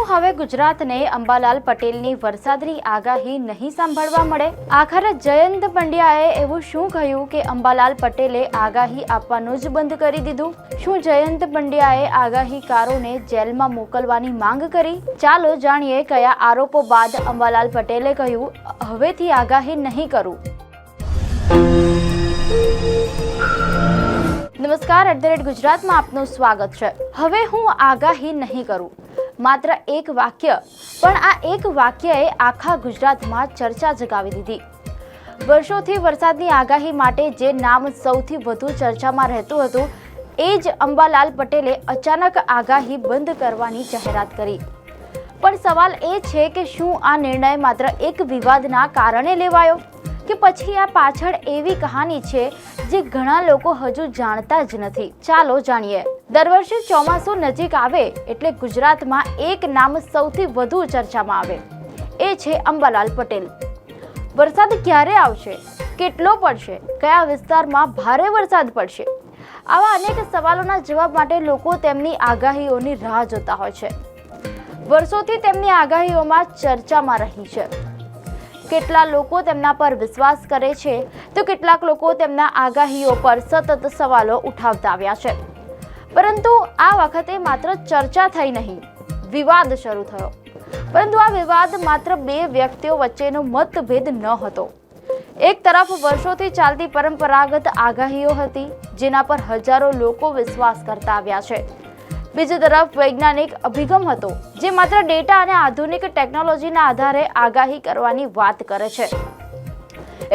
શું હવે ગુજરાતને અંબાલાલ પટેલની વરસાદની આગાહી નહીં સાંભળવા મળે? આખરે જયંત પંડ્યાએ એવું શું કહ્યું કે અંબાલાલ પટેલે આગાહી આપવાનું જ બંધ કરી દીધું? શું જયંત પંડ્યાએ આગાહીકારોને જેલમાં મોકલવાની માંગ કરી? ચાલો જાણીએ કયા આરોપો બાદ અંબાલાલ પટેલે કહ્યું હવેથી આગાહી નહીં કરું. નમસ્કાર, @ગુજરાતમાં આપનું સ્વાગત છે. હવે હું આગાહી નહીં કરું, માત્ર એક વાક્ય, પણ આ એક વાક્યએ આખા ગુજરાતમાં ચર્ચા જગાવી દીધી. વર્ષોથી વરસાદની આગાહી માટે જે નામ સૌથી વધુ ચર્ચામાં રહેતું હતું એ જ અંબાલાલ પટેલે અચાનક આગાહી બંધ કરવાની જાહેરાત કરી. પણ સવાલ એ છે કે શું આ નિર્ણય માત્ર એક વિવાદના કારણે લેવાયો કે પછી આ પાછળ એવી કહાની છે જે ઘણા લોકો હજુ જાણતા જ નથી? ચાલો જાણીએ. દર વર્ષે ચોમાસું નજીક આવે એટલે ગુજરાતમાં એક નામ સૌથી વધુ ચર્ચામાં આવે, એ છે અંબાલાલ પટેલ. વરસાદ ક્યારે આવશે? કેટલો પડશે? કયા વિસ્તારમાં ભારે વરસાદ પડશે? આવા અનેક સવાલોના જવાબ માટે લોકો તેમની આગાહીઓની રાહ જોતા હોય છે. વર્ષોથી તેમની આગાહીઓમાં ચર્ચામાં રહી છે. કેટલા લોકો તેમના પર વિશ્વાસ કરે છે તો કેટલાક લોકો તેમના આગાહીઓ પર સતત સવાલો ઉઠાવતા આવ્યા છે. પરંતુ આ વખતે માત્ર ચર્ચા થઈ નહીં, વિવાદ શરૂ થયો. પરંતુ આ વિવાદ માત્ર બે વ્યક્તિઓ વચ્ચેનો મતભેદ ન હતો. એક તરફ વર્ષોથી ચાલતી પરંપરાગત આગાહીઓ હતી જેના પર હજારો લોકો વિશ્વાસ કરતા આવ્યા છે. બીજી તરફ વૈજ્ઞાનિક અભિગમ હતો જે માત્ર ડેટા અને આધુનિક ટેકનોલોજીના આધારે આગાહી કરવાની વાત કરે છે.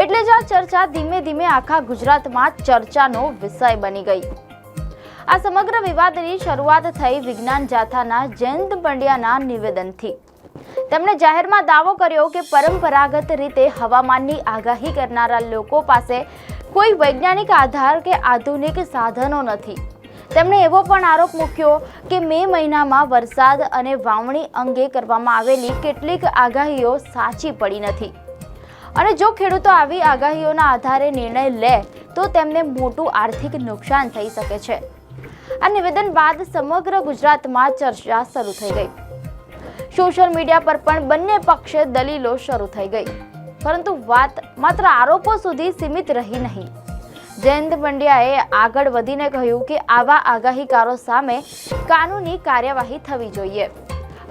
એટલે જ આ ચર્ચા ધીમે ધીમે આખા ગુજરાતમાં ચર્ચાનો વિષય બની ગઈ. આ સમગ્ર વિવાદની શરૂઆત થઈ વિજ્ઞાન જાથાના જયંત પંડ્યાના નિવેદનથી. તેમણે જાહેરમાં દાવો કર્યો કે પરંપરાગત રીતે હવામાનની આગાહી કરનારા લોકો પાસે કોઈ વૈજ્ઞાનિક આધાર કે આધુનિક સાધનો નથી. તેમણે એવો પણ આરોપ મૂક્યો કે મે મહિનામાં વરસાદ અને વાવણી અંગે કરવામાં આવેલી કેટલીક આગાહીઓ સાચી પડી નથી અને જો ખેડૂતો આવી આગાહીઓના આધારે નિર્ણય લે તો તેમને મોટું આર્થિક નુકસાન થઈ શકે છે. આ નિવેદન બાદ સમગ્ર ગુજરાતમાં ચર્ચા શરૂ થઈ ગઈ. સોશિયલ મીડિયા પર પણ બંને પક્ષે દલીલો શરૂ થઈ ગઈ. પરંતુ વાત માત્ર આરોપો સુધી સીમિત રહી નહીં. જયંત પંડ્યાએ આગળ વધીને કહ્યું કે આવા આગાહીકારો સામે કાનૂની કાર્યવાહી થવી જોઈએ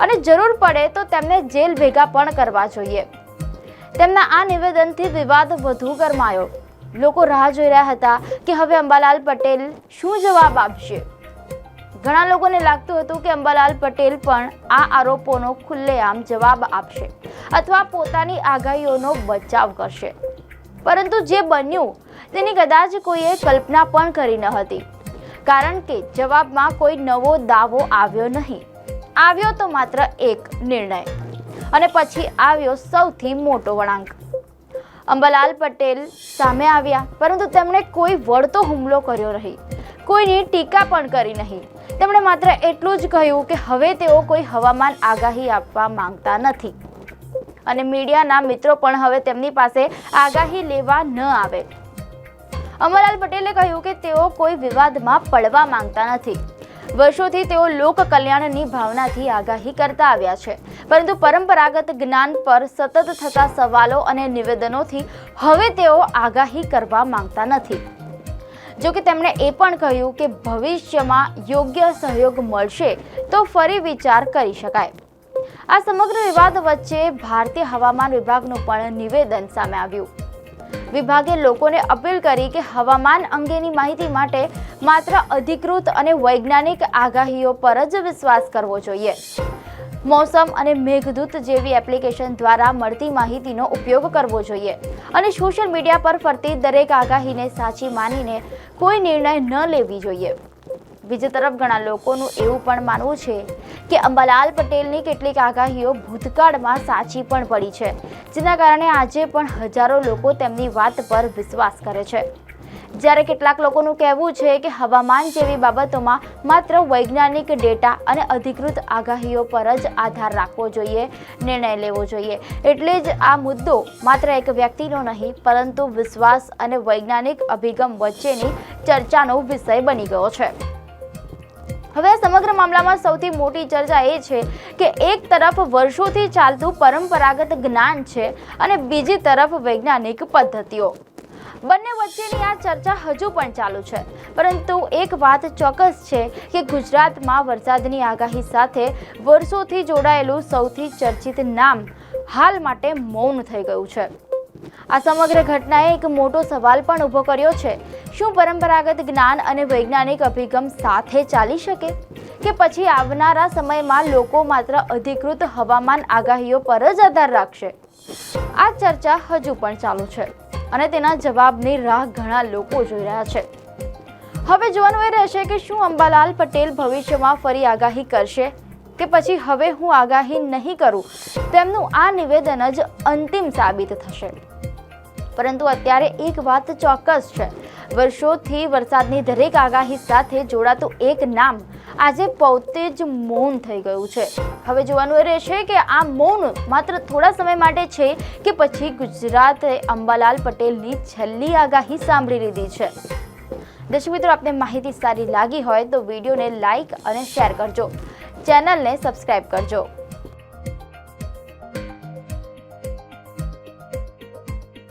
અને જરૂર પડે તો તેમને જેલ ભેગા પણ કરવા જોઈએ. તેમના આ નિવેદનથી વિવાદ વધુ ગરમાયો. લોકો રાહ જોઈ રહ્યા હતા કે હવે અંબાલાલ પટેલ શું જવાબ આપશે. ઘણા લોકોને લાગતું હતું કે અંબાલાલ પટેલ પણ આ આરોપોનો ખુલ્લેઆમ જવાબ આપશે અથવા પોતાની આગાહીઓનો બચાવ કરશે. પરંતુ જે બન્યું તેની કદાચ કોઈએ કલ્પના પણ કરી ન હતી, કારણ કે જવાબમાં કોઈ નવો દાવો આવ્યો નહીં. આવ્યો તો માત્ર એક નિર્ણય અને પછી આવ્યો સૌથી મોટો વળાંક. અંબાલાલ પટેલ સામે આવ્યા, પરંતુ તેમણે કોઈ વળતો હુમલો કર્યો નહીં, કોઈની ટીકા પણ કરી નહીં. તેમણે માત્ર એટલું જ કહ્યું કે હવે તેઓ કોઈ હવામાન આગાહી આપવા માંગતા નથી અને મીડિયાના મિત્રો પણ હવે તેમની પાસે આગાહી લેવા ન આવે. અંબાલાલ પટેલે કહ્યું કે તેઓ કોઈ વિવાદમાં પડવા માંગતા નથી. વર્ષોથી તેઓ લોક કલ્યાણની ભાવનાથી આગાહી કરતા આવ્યા છે, પરંતુ પરંપરાગત જ્ઞાન પર સતત થતા સવાલો અને નિવેદનોથી હવે તેઓ આગાહી કરવા માંગતા નથી. જો કે તેમણે એ પણ કહ્યું કે ભવિષ્યમાં યોગ્ય સહયોગ મળશે તો ફરી વિચાર કરી શકાય. આ સમગ્ર વિવાદ વચ્ચે ભારતીય હવામાન વિભાગનું પણ નિવેદન સામે આવ્યું. વિભાગે લોકોને અપીલ કરી કે હવામાન અંગેની માહિતી માટે માત્ર અધિકૃત અને વૈજ્ઞાનિક આગાહીઓ પર જ વિશ્વાસ કરવો જોઈએ. મોસમ અને મેઘદૂત જેવી એપ્લિકેશન દ્વારા મળતી માહિતીનો ઉપયોગ કરવો જોઈએ અને સોશિયલ મીડિયા પર ફરતી દરેક આગાહીને સાચી માનીને કોઈ નિર્ણય ન લેવી જોઈએ. બીજી તરફ ઘણા લોકોનું એવું પણ માનવું છે કે અંબાલાલ પટેલની કેટલીક આગાહીઓ ભૂતકાળમાં સાચી પણ પડી છે, જેના કારણે આજે પણ હજારો લોકો તેમની વાત પર વિશ્વાસ કરે છે. જ્યારે કેટલાક લોકોનું કહેવું છે કે હવામાન જેવી બાબતોમાં માત્ર વૈજ્ઞાનિક ડેટા અને અધિકૃત આગાહીઓ પર જ આધાર રાખવો જોઈએ, નિર્ણય લેવો જોઈએ. એટલે જ આ મુદ્દો માત્ર એક વ્યક્તિનો નહીં, પરંતુ વિશ્વાસ અને વૈજ્ઞાનિક અભિગમ વચ્ચેની ચર્ચાનો વિષય બની ગયો છે. હવે આ સમગ્ર મામલામાં સૌથી મોટી ચર્ચા એ છે કે એક તરફ વર્ષોથી ચાલતું પરંપરાગત જ્ઞાન છે અને બીજી તરફ વૈજ્ઞાનિક પદ્ધતિઓ. બંને વચ્ચેની આ ચર્ચા હજુ પણ ચાલુ છે, પરંતુ એક વાત ચોક્કસ છે કે ગુજરાતમાં વરસાદની આગાહી સાથે વર્ષોથી જોડાયેલું સૌથી ચર્ચિત નામ હાલ માટે મૌન થઈ ગયું છે. આ સમગ્ર ઘટનાએ એક મોટો સવાલ પણ ઊભો કર્યો છે. શું પરંપરાગત જ્ઞાન અને વૈજ્ઞાનિક અભિગમ સાથે ચાલી શકે, કે પછી આવનારા સમયમાં લોકો માત્ર અધિકૃત હવામાન આગાહીઓ પર જ આધાર રાખશે? આ ચર્ચા હજુ પણ ચાલુ છે અને તેના જવાબની રાહ ઘણા લોકો જોઈ રહ્યા છે. હવે જોવાનું એ રહેશે કે શું અંબાલાલ પટેલ ભવિષ્યમાં ફરી આગાહી કરશે, કે પછી હવે હું આગાહી નહીં કરું તેમનું આ નિવેદન જ અંતિમ સાબિત થશે. પરંતુ અત્યારે એક વાત ચોક્કસ છે, વર્ષોથી વરસાદની દરેક આગાહી સાથે જોડાતું એક નામ આજે પોતે જ મૌન થઈ ગયું છે. હવે જોવાનું એ રહેશે કે આ મૌન માત્ર થોડા સમય માટે છે કે પછી ગુજરાતે અંબાલાલ પટેલની છેલ્લી આગાહી સાંભળી લીધી છે. દર્શક મિત્રો, આપને માહિતી સારી લાગી હોય તો વિડીયોને લાઈક અને શેર કરજો, ચેનલને સબસ્ક્રાઇબ કરજો.